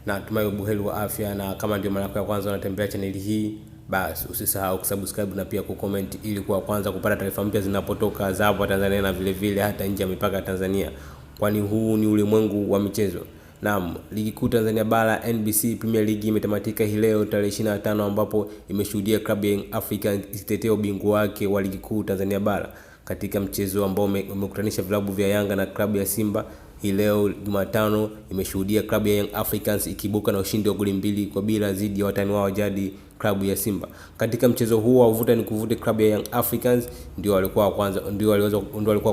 na tumai buheri wa afya, na kama ndio mara yako ya kwanza unatembea channel hii, basi usisahau kusubscribe na pia kucomment ili kuwa kwanza kupata taarifa mpya zinapotoka za hapa Tanzania na vile vile hata nje ya mipaka ya Tanzania, kwani huu ni ulimwengu wa michezo. Naam, ligi kuu Tanzania bara NBC Premier League imetamatika hii leo tarehe 25, ambapo imeshuhudia klabu ya Young Africans ikitetea ubingwa wake wa ligi kuu Tanzania bara katika mchezo ambao umekutanisha vilabu vya Yanga na klabu ya Simba. Hii leo Jumatano imeshuhudia klabu ya Young Africans ikibuka na ushindi wa goli 2-0 dhidi ya watani wao jadi klabu ya Simba. Katika mchezo huo wa vuta ni kuvute, klabu ya Young Africans ndio walikuwa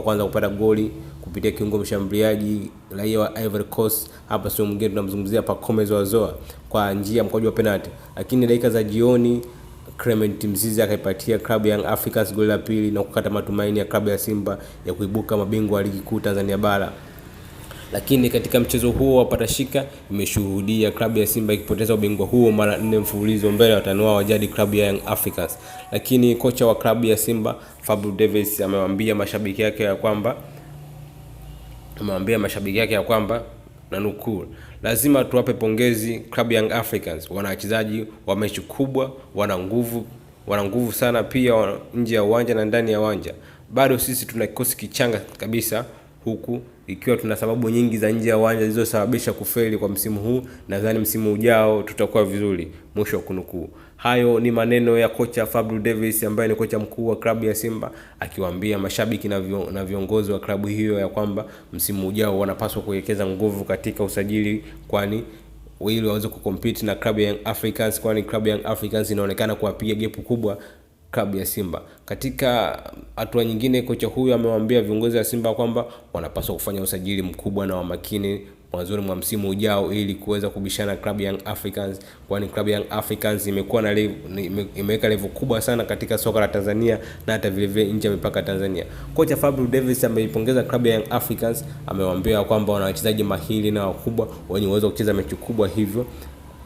kwanza kupata goli kupitia kiungo mshambuliaji raia wa Ivory Coast, hapa sio mwingine tunamzungumzia Pacome Zouzoua, kwa njia ya mkwaju wa penalty. Lakini dakika za jioni Clement Mzize akaipatia klabu ya Young Africans goli la pili na kukata matumaini ya klabu ya Simba ya kuibuka mabingwa wa ligi kuu Tanzania bara. Lakini katika mchezo huo wa patashika imeshuhudia klabu ya Simba ikipoteza ubingwa huo mara 4 mfululizo mbele ya watani wao jadi klabu ya Young Africans. Lakini kocha wa klabu ya Simba Fadlu Davis amewaambia mashabiki yake ya kwamba na nukuu, lazima tuwape pongezi klabu ya Young Africans, wana wachezaji wa mechi kubwa, wana nguvu sana, pia nje ya uwanja na ndani ya uwanja. Bado sisi tuna kikosi kichanga kabisa, huku ikiwa tuna sababu nyingi za nje ya uwanja zilizosababisha kufeli kwa msimu huu. Nadhani msimu ujao tutakuwa vizuri, mwisho wa kunukuu. Hayo ni maneno ya kocha Fadlu Davis ambaye ni kocha mkuu wa klabu ya Simba, akiwaambia mashabiki na viongozi wa klabu hiyo ya kwamba msimu ujao wanapaswa kuwekeza nguvu katika usajili, kwani ili waweze kucompete na klabu ya Young Africans, kwani klabu ya Young Africans inaonekana kuwapiga gepu kubwa klabu ya Simba. Katika hatua nyingine, kocha huyu amewaambia viongozi wa Simba kwamba wanapaswa kufanya usajili mkubwa na wa makini mwanzoni mwa msimu ujao ili kuweza kubishana klabu ya Young Africans, kwani klabu ya Young Africans imeweka level kubwa sana katika soka la Tanzania na hata vile vile nje ya mipaka Tanzania. Kocha Fadlu Davis ameipongeza klabu ya Young Africans, amewaambia kwamba wana wachezaji mahiri na wakubwa wenye uwezo wa kucheza mechi kubwa, hivyo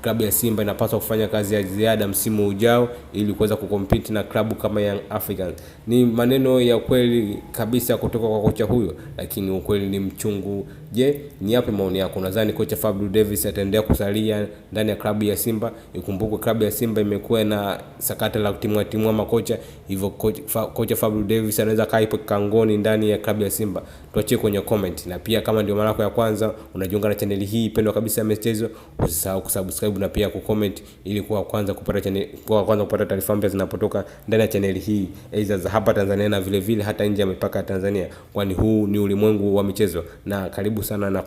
klabu ya Simba inapaswa kufanya kazi ya ziada msimu ujao ili kuweza kucompete na klabu kama Young Africans. Ni maneno ya kweli kabisa kutoka kwa kocha huyo, lakini ukweli ni mchungu. Je, ni yapi maoni yako? Nadhani kocha Fadlu Davis ataendelea kusalia ndani ya klabu ya Simba? Ikumbuke klabu ya Simba imekuwa na sakata la timu makocha, hivyo kocha Fadlu Davis anaweza kaipo kangoni ndani ya klabu ya Simba. Tuachie kwenye comment, na pia kama ndio mara yako ya kwanza unajiunga na channel hii pendwa kabisa ya michezo, usisahau kusubscribe na pia kucomment ili kuwa kwanza kupata taarifa mpya zinapotoka ndani ya channel hii, aidha za hapa Tanzania na vile vile hata nje ya mipaka ya Tanzania, kwani huu ni ulimwengu wa michezo. Na karibu sana na